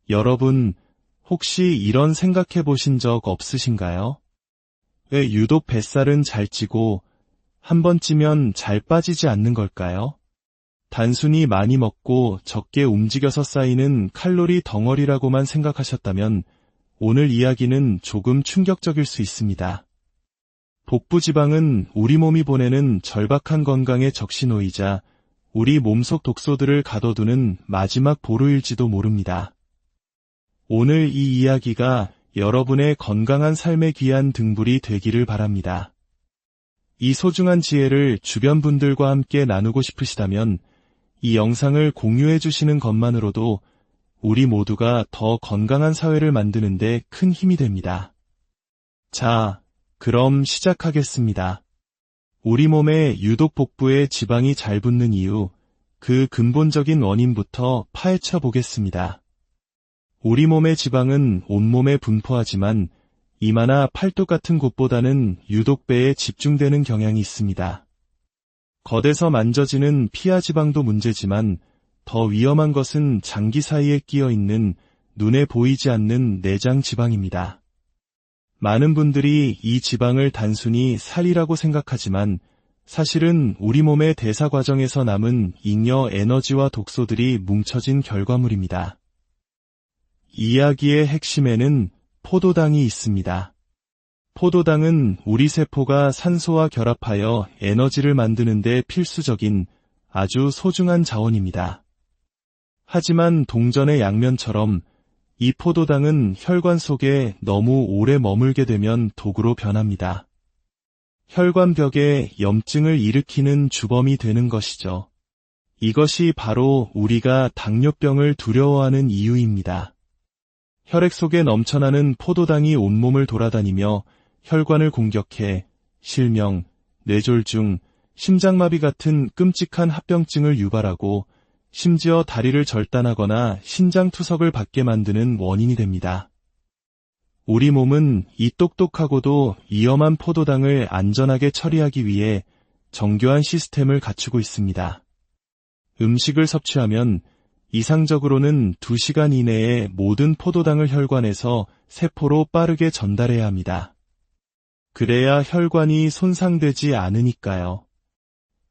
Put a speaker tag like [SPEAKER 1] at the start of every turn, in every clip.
[SPEAKER 1] 여러분, 혹시 이런 생각해 보신 적 없으신가요? 왜 유독 뱃살은 잘 찌고 한 번 찌면 잘 빠지지 않는 걸까요? 단순히 많이 먹고 적게 움직여서 쌓이는 칼로리 덩어리라고만 생각하셨다면 오늘 이야기는 조금 충격적일 수 있습니다. 복부 지방은 우리 몸이 보내는 절박한 건강의 적신호이자 우리 몸속 독소들을 가둬두는 마지막 보루일지도 모릅니다. 오늘 이 이야기가 여러분의 건강한 삶의 귀한 등불이 되기를 바랍니다. 이 소중한 지혜를 주변 분들과 함께 나누고 싶으시다면 이 영상을 공유해 주시는 것만으로도 우리 모두가 더 건강한 사회를 만드는 데 큰 힘이 됩니다. 자, 그럼 시작하겠습니다. 우리 몸에 유독 복부에 지방이 잘 붙는 이유, 그 근본적인 원인부터 파헤쳐 보겠습니다. 우리 몸의 지방은 온몸에 분포하지만 이마나 팔뚝 같은 곳보다는 유독 배에 집중되는 경향이 있습니다. 겉에서 만져지는 피하 지방도 문제지만 더 위험한 것은 장기 사이에 끼어 있는 눈에 보이지 않는 내장 지방입니다. 많은 분들이 이 지방을 단순히 살이라고 생각하지만 사실은 우리 몸의 대사 과정에서 남은 잉여 에너지와 독소들이 뭉쳐진 결과물입니다. 이야기의 핵심에는 포도당이 있습니다. 포도당은 우리 세포가 산소와 결합하여 에너지를 만드는 데 필수적인 아주 소중한 자원입니다. 하지만 동전의 양면처럼 이 포도당은 혈관 속에 너무 오래 머물게 되면 독으로 변합니다. 혈관벽에 염증을 일으키는 주범이 되는 것이죠. 이것이 바로 우리가 당뇨병을 두려워하는 이유입니다. 혈액 속에 넘쳐나는 포도당이 온몸을 돌아다니며 혈관을 공격해 실명, 뇌졸중, 심장마비 같은 끔찍한 합병증을 유발하고 심지어 다리를 절단하거나 신장투석을 받게 만드는 원인이 됩니다. 우리 몸은 이 똑똑하고도 위험한 포도당을 안전하게 처리하기 위해 정교한 시스템을 갖추고 있습니다. 음식을 섭취하면 이상적으로는 2시간 이내에 모든 포도당을 혈관에서 세포로 빠르게 전달해야 합니다. 그래야 혈관이 손상되지 않으니까요.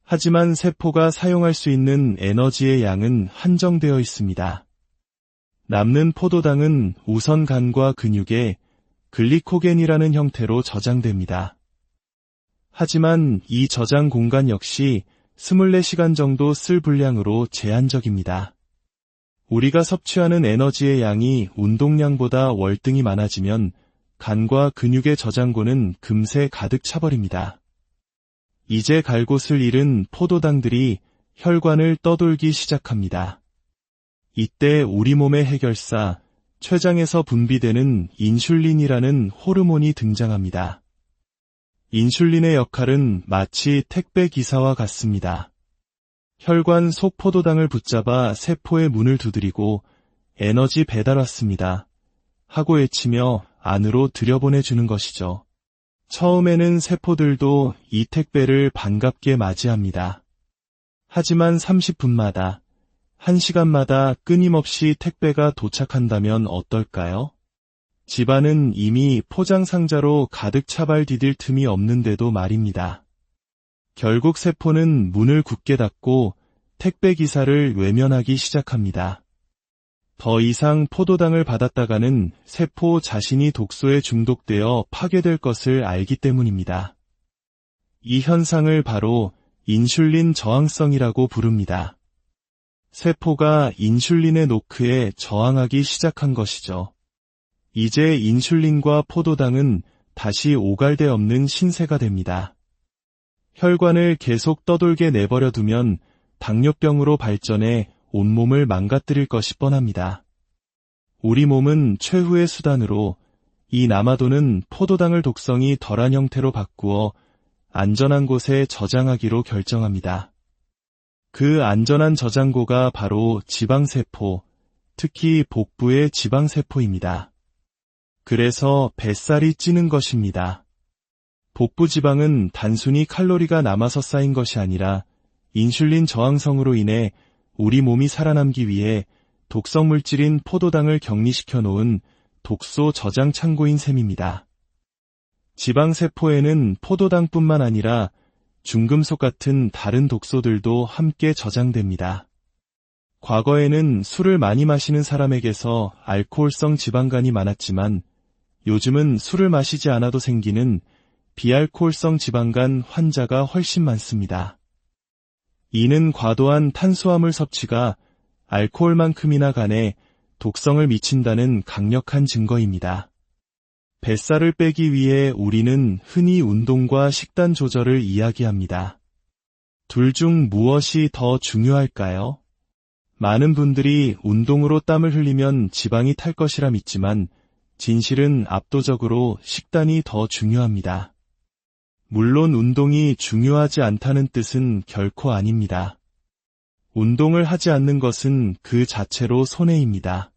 [SPEAKER 1] 하지만 세포가 사용할 수 있는 에너지의 양은 한정되어 있습니다. 남는 포도당은 우선 간과 근육에 글리코겐이라는 형태로 저장됩니다. 하지만 이 저장 공간 역시 24시간 정도 쓸 분량으로 제한적입니다. 우리가 섭취하는 에너지의 양이 운동량보다 월등히 많아지면 간과 근육의 저장고는 금세 가득 차버립니다. 이제 갈 곳을 잃은 포도당들이 혈관을 떠돌기 시작합니다. 이때 우리 몸의 해결사, 췌장에서 분비되는 인슐린이라는 호르몬이 등장합니다. 인슐린의 역할은 마치 택배 기사와 같습니다. 혈관 속 포도당을 붙잡아 세포의 문을 두드리고 에너지 배달 왔습니다 하고 외치며 안으로 들여보내주는 것이죠. 처음에는 세포들도 이 택배를 반갑게 맞이합니다. 하지만 30분마다, 1시간마다 끊임없이 택배가 도착한다면 어떨까요? 집안은 이미 포장 상자로 가득 차발 디딜 틈이 없는데도 말입니다. 결국 세포는 문을 굳게 닫고 택배 기사를 외면하기 시작합니다. 더 이상 포도당을 받았다가는 세포 자신이 독소에 중독되어 파괴될 것을 알기 때문입니다. 이 현상을 바로 인슐린 저항성이라고 부릅니다. 세포가 인슐린의 노크에 저항하기 시작한 것이죠. 이제 인슐린과 포도당은 다시 오갈 데 없는 신세가 됩니다. 혈관을 계속 떠돌게 내버려 두면 당뇨병으로 발전해 온몸을 망가뜨릴 것이 뻔합니다. 우리 몸은 최후의 수단으로 이 남아도는 포도당을 독성이 덜한 형태로 바꾸어 안전한 곳에 저장하기로 결정합니다. 그 안전한 저장고가 바로 지방세포, 특히 복부의 지방세포입니다. 그래서 뱃살이 찌는 것입니다. 복부 지방은 단순히 칼로리가 남아서 쌓인 것이 아니라 인슐린 저항성으로 인해 우리 몸이 살아남기 위해 독성 물질인 포도당을 격리시켜 놓은 독소 저장 창고인 셈입니다. 지방세포에는 포도당뿐만 아니라 중금속 같은 다른 독소들도 함께 저장됩니다. 과거에는 술을 많이 마시는 사람에게서 알코올성 지방간이 많았지만 요즘은 술을 마시지 않아도 생기는 비알코올성 지방간 환자가 훨씬 많습니다. 이는 과도한 탄수화물 섭취가 알코올만큼이나 간에 독성을 미친다는 강력한 증거입니다. 뱃살을 빼기 위해 우리는 흔히 운동과 식단 조절을 이야기합니다. 둘 중 무엇이 더 중요할까요? 많은 분들이 운동으로 땀을 흘리면 지방이 탈 것이라 믿지만 진실은 압도적으로 식단이 더 중요합니다. 물론 운동이 중요하지 않다는 뜻은 결코 아닙니다. 운동을 하지 않는 것은 그 자체로 손해입니다.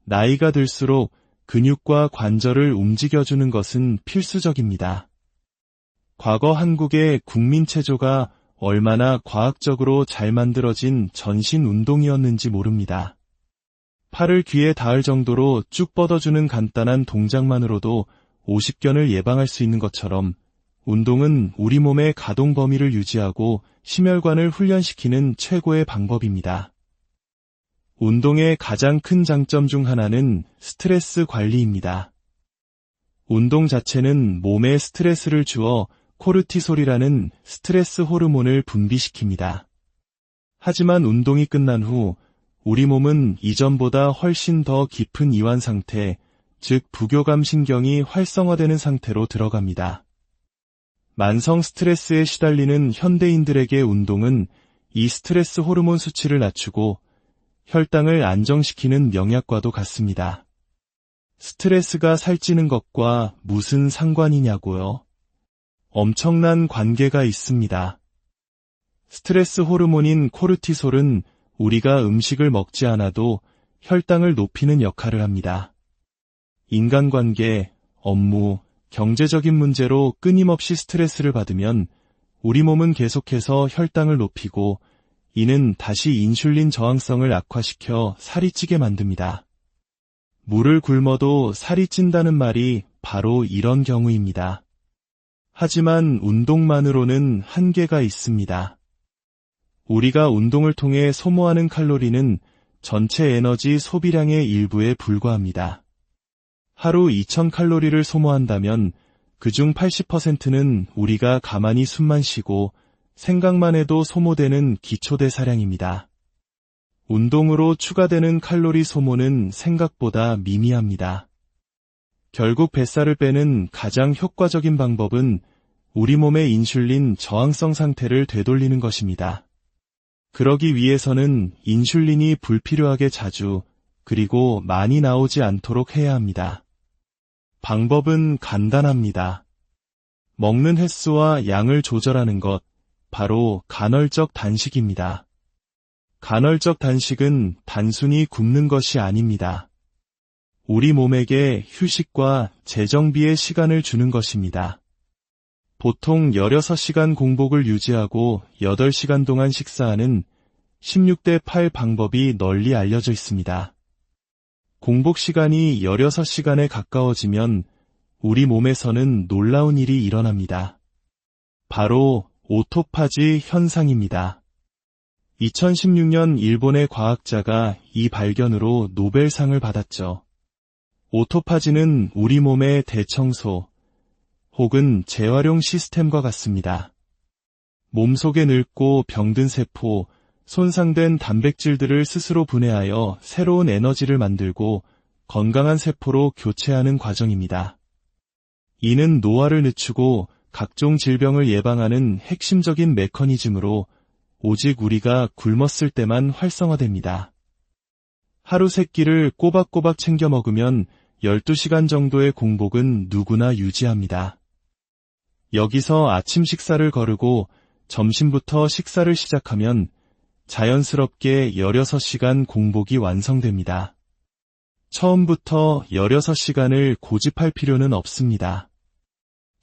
[SPEAKER 1] 나이가 들수록 근육과 관절을 움직여주는 것은 필수적입니다. 과거 한국의 국민체조가 얼마나 과학적으로 잘 만들어진 전신 운동이었는지 모릅니다. 팔을 귀에 닿을 정도로 쭉 뻗어주는 간단한 동작만으로도 50견을 예방할 수 있는 것처럼 운동은 우리 몸의 가동 범위를 유지하고 심혈관을 훈련시키는 최고의 방법입니다. 운동의 가장 큰 장점 중 하나는 스트레스 관리입니다. 운동 자체는 몸에 스트레스를 주어 코르티솔이라는 스트레스 호르몬을 분비시킵니다. 하지만 운동이 끝난 후 우리 몸은 이전보다 훨씬 더 깊은 이완 상태, 즉 부교감 신경이 활성화되는 상태로 들어갑니다. 만성 스트레스에 시달리는 현대인들에게 운동은 이 스트레스 호르몬 수치를 낮추고 혈당을 안정시키는 명약과도 같습니다. 스트레스가 살찌는 것과 무슨 상관이냐고요? 엄청난 관계가 있습니다. 스트레스 호르몬인 코르티솔은 우리가 음식을 먹지 않아도 혈당을 높이는 역할을 합니다. 인간관계, 업무, 경제적인 문제로 끊임없이 스트레스를 받으면 우리 몸은 계속해서 혈당을 높이고 이는 다시 인슐린 저항성을 악화시켜 살이 찌게 만듭니다. 물을 굶어도 살이 찐다는 말이 바로 이런 경우입니다. 하지만 운동만으로는 한계가 있습니다. 우리가 운동을 통해 소모하는 칼로리는 전체 에너지 소비량의 일부에 불과합니다. 하루 2000칼로리를 소모한다면 그중 80%는 우리가 가만히 숨만 쉬고 생각만 해도 소모되는 기초대사량입니다. 운동으로 추가되는 칼로리 소모는 생각보다 미미합니다. 결국 뱃살을 빼는 가장 효과적인 방법은 우리 몸의 인슐린 저항성 상태를 되돌리는 것입니다. 그러기 위해서는 인슐린이 불필요하게 자주 그리고 많이 나오지 않도록 해야 합니다. 방법은 간단합니다. 먹는 횟수와 양을 조절하는 것, 바로 간헐적 단식입니다. 간헐적 단식은 단순히 굶는 것이 아닙니다. 우리 몸에게 휴식과 재정비의 시간을 주는 것입니다. 보통 16시간 공복을 유지하고 8시간 동안 식사하는 16대 8 방법이 널리 알려져 있습니다. 공복 시간이 16시간에 가까워지면 우리 몸에서는 놀라운 일이 일어납니다. 바로 오토파지 현상입니다. 2016년 일본의 과학자가 이 발견으로 노벨상을 받았죠. 오토파지는 우리 몸의 대청소 혹은 재활용 시스템과 같습니다. 몸속에 늙고 병든 세포, 손상된 단백질들을 스스로 분해하여 새로운 에너지를 만들고 건강한 세포로 교체하는 과정입니다. 이는 노화를 늦추고 각종 질병을 예방하는 핵심적인 메커니즘으로 오직 우리가 굶었을 때만 활성화됩니다. 하루 3끼를 꼬박꼬박 챙겨 먹으면 12시간 정도의 공복은 누구나 유지합니다. 여기서 아침 식사를 거르고 점심부터 식사를 시작하면 자연스럽게 16시간 공복이 완성됩니다. 처음부터 16시간을 고집할 필요는 없습니다.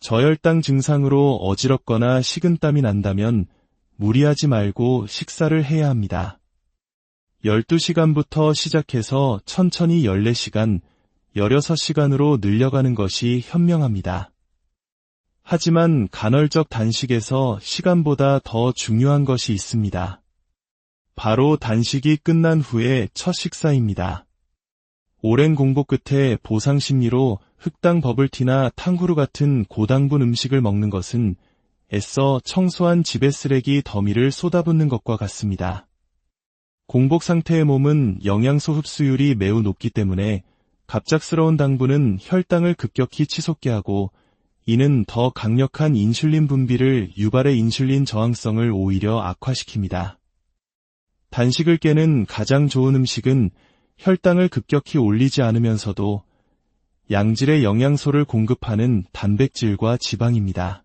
[SPEAKER 1] 저혈당 증상으로 어지럽거나 식은땀이 난다면 무리하지 말고 식사를 해야 합니다. 12시간부터 시작해서 천천히 14시간, 16시간으로 늘려가는 것이 현명합니다. 하지만 간헐적 단식에서 시간보다 더 중요한 것이 있습니다. 바로 단식이 끝난 후의 첫 식사입니다. 오랜 공부 끝에 보상 심리로 흑당 버블티나 탕후루 같은 고당분 음식을 먹는 것은 애써 청소한 집에 쓰레기 더미를 쏟아붓는 것과 같습니다. 공복 상태의 몸은 영양소 흡수율이 매우 높기 때문에 갑작스러운 당분은 혈당을 급격히 치솟게 하고 이는 더 강력한 인슐린 분비를 유발해 인슐린 저항성을 오히려 악화시킵니다. 단식을 깨는 가장 좋은 음식은 혈당을 급격히 올리지 않으면서도 양질의 영양소를 공급하는 단백질과 지방입니다.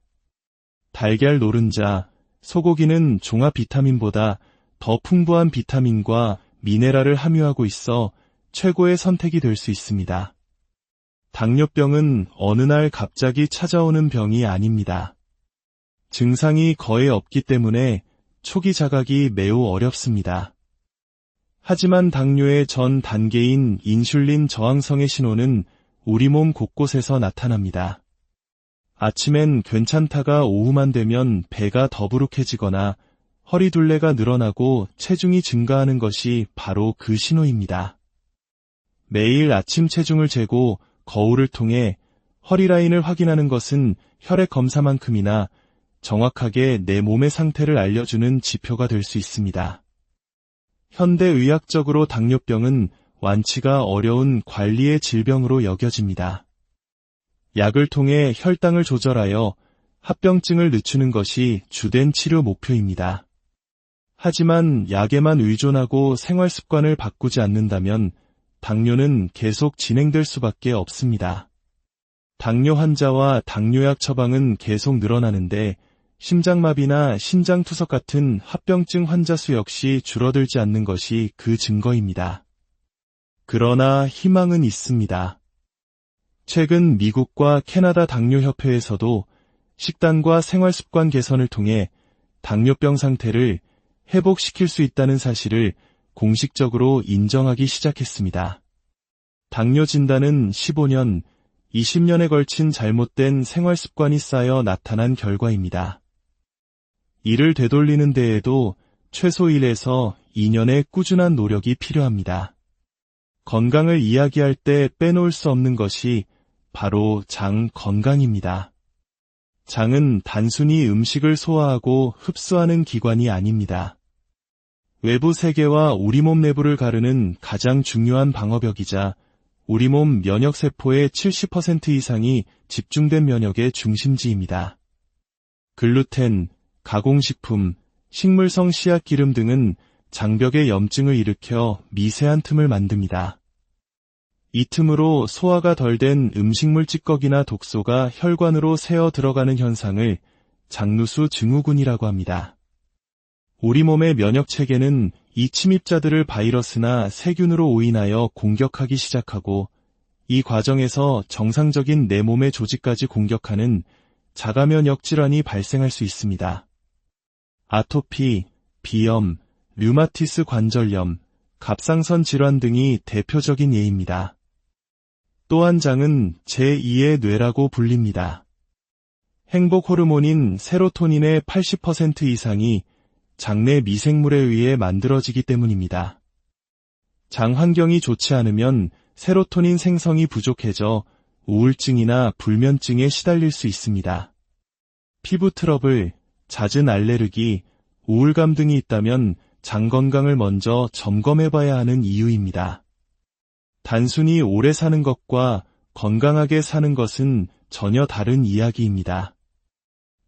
[SPEAKER 1] 달걀, 노른자, 소고기는 종합 비타민보다 더 풍부한 비타민과 미네랄을 함유하고 있어 최고의 선택이 될 수 있습니다. 당뇨병은 어느 날 갑자기 찾아오는 병이 아닙니다. 증상이 거의 없기 때문에 초기 자각이 매우 어렵습니다. 하지만 당뇨의 전 단계인 인슐린 저항성의 신호는 우리 몸 곳곳에서 나타납니다. 아침엔 괜찮다가 오후만 되면 배가 더부룩해지거나 허리둘레가 늘어나고 체중이 증가하는 것이 바로 그 신호입니다. 매일 아침 체중을 재고 거울을 통해 허리 라인을 확인하는 것은 혈액 검사만큼이나 정확하게 내 몸의 상태를 알려주는 지표가 될 수 있습니다. 현대의학적으로 당뇨병은 완치가 어려운 관리의 질병으로 여겨집니다. 약을 통해 혈당을 조절하여 합병증을 늦추는 것이 주된 치료 목표입니다. 하지만 약에만 의존하고 생활 습관을 바꾸지 않는다면 당뇨는 계속 진행될 수밖에 없습니다. 당뇨 환자와 당뇨약 처방은 계속 늘어나는데 심장마비나 심장투석 같은 합병증 환자 수 역시 줄어들지 않는 것이 그 증거입니다. 그러나 희망은 있습니다. 최근 미국과 캐나다 당뇨협회에서도 식단과 생활습관 개선을 통해 당뇨병 상태를 회복시킬 수 있다는 사실을 공식적으로 인정하기 시작했습니다. 당뇨 진단은 15년, 20년에 걸친 잘못된 생활습관이 쌓여 나타난 결과입니다. 이를 되돌리는 데에도 최소 1에서 2년의 꾸준한 노력이 필요합니다. 건강을 이야기할 때 빼놓을 수 없는 것이 바로 장 건강입니다. 장은 단순히 음식을 소화하고 흡수하는 기관이 아닙니다. 외부 세계와 우리 몸 내부를 가르는 가장 중요한 방어벽이자 우리 몸 면역세포의 70% 이상이 집중된 면역의 중심지입니다. 글루텐, 가공식품, 식물성 씨앗기름 등은 장벽의 염증을 일으켜 미세한 틈을 만듭니다. 이 틈으로 소화가 덜 된 음식물 찌꺼기나 독소가 혈관으로 새어 들어가는 현상을 장누수 증후군이라고 합니다. 우리 몸의 면역체계는 이 침입자들을 바이러스나 세균으로 오인하여 공격하기 시작하고 이 과정에서 정상적인 내 몸의 조직까지 공격하는 자가면역 질환이 발생할 수 있습니다. 아토피, 비염, 류마티스 관절염, 갑상선 질환 등이 대표적인 예입니다. 또한 장은 제2의 뇌라고 불립니다. 행복 호르몬인 세로토닌의 80% 이상이 장내 미생물에 의해 만들어지기 때문입니다. 장 환경이 좋지 않으면 세로토닌 생성이 부족해져 우울증이나 불면증에 시달릴 수 있습니다. 피부 트러블, 잦은 알레르기, 우울감 등이 있다면 장 건강을 먼저 점검해봐야 하는 이유입니다. 단순히 오래 사는 것과 건강하게 사는 것은 전혀 다른 이야기입니다.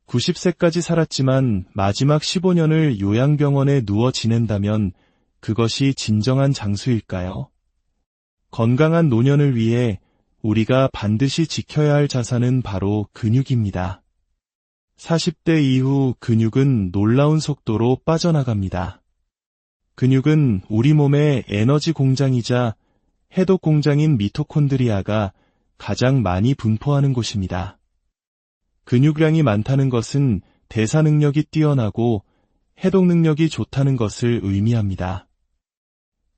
[SPEAKER 1] 90세까지 살았지만 마지막 15년을 요양병원에 누워 지낸다면 그것이 진정한 장수일까요? 건강한 노년을 위해 우리가 반드시 지켜야 할 자산은 바로 근육입니다. 40대 이후 근육은 놀라운 속도로 빠져나갑니다. 근육은 우리 몸의 에너지 공장이자 해독 공장인 미토콘드리아가 가장 많이 분포하는 곳입니다. 근육량이 많다는 것은 대사 능력이 뛰어나고 해독 능력이 좋다는 것을 의미합니다.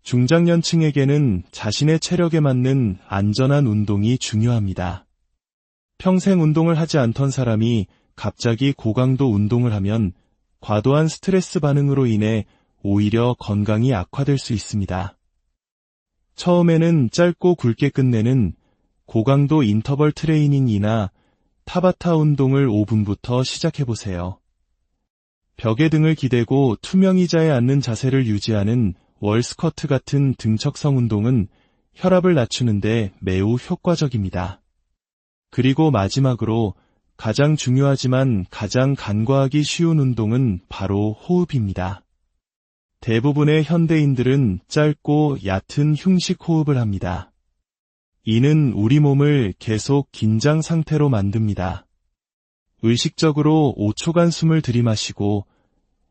[SPEAKER 1] 중장년층에게는 자신의 체력에 맞는 안전한 운동이 중요합니다. 평생 운동을 하지 않던 사람이 갑자기 고강도 운동을 하면 과도한 스트레스 반응으로 인해 오히려 건강이 악화될 수 있습니다. 처음에는 짧고 굵게 끝내는 고강도 인터벌 트레이닝이나 타바타 운동을 5분부터 시작해보세요. 벽에 등을 기대고 투명 의자에 앉는 자세를 유지하는 월스쿼트 같은 등척성 운동은 혈압을 낮추는데 매우 효과적입니다. 그리고 마지막으로 가장 중요하지만 가장 간과하기 쉬운 운동은 바로 호흡입니다. 대부분의 현대인들은 짧고 얕은 흉식 호흡을 합니다. 이는 우리 몸을 계속 긴장 상태로 만듭니다. 의식적으로 5초간 숨을 들이마시고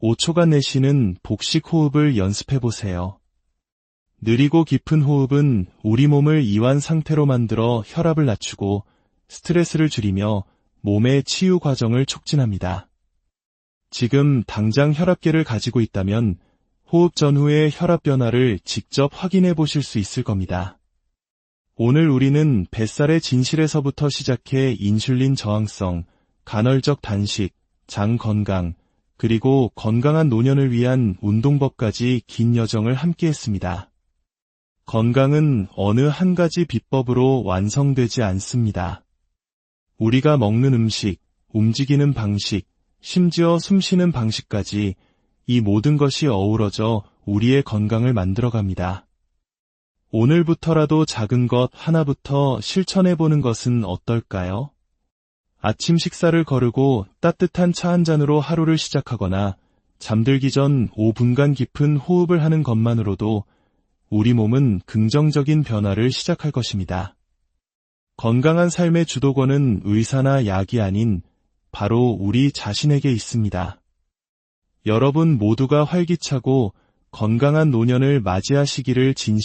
[SPEAKER 1] 5초간 내쉬는 복식 호흡을 연습해보세요. 느리고 깊은 호흡은 우리 몸을 이완 상태로 만들어 혈압을 낮추고 스트레스를 줄이며 몸의 치유 과정을 촉진합니다. 지금 당장 혈압계를 가지고 있다면 호흡 전후의 혈압 변화를 직접 확인해 보실 수 있을 겁니다. 오늘 우리는 뱃살의 진실에서부터 시작해 인슐린 저항성, 간헐적 단식, 장 건강, 그리고 건강한 노년을 위한 운동법까지 긴 여정을 함께 했습니다. 건강은 어느 한 가지 비법으로 완성되지 않습니다. 우리가 먹는 음식, 움직이는 방식, 심지어 숨쉬는 방식까지 이 모든 것이 어우러져 우리의 건강을 만들어갑니다. 오늘부터라도 작은 것 하나부터 실천해보는 것은 어떨까요? 아침 식사를 거르고 따뜻한 차 한 잔으로 하루를 시작하거나 잠들기 전 5분간 깊은 호흡을 하는 것만으로도 우리 몸은 긍정적인 변화를 시작할 것입니다. 건강한 삶의 주도권은 의사나 약이 아닌 바로 우리 자신에게 있습니다. 여러분 모두가 활기차고 건강한 노년을 맞이하시기를 진심으로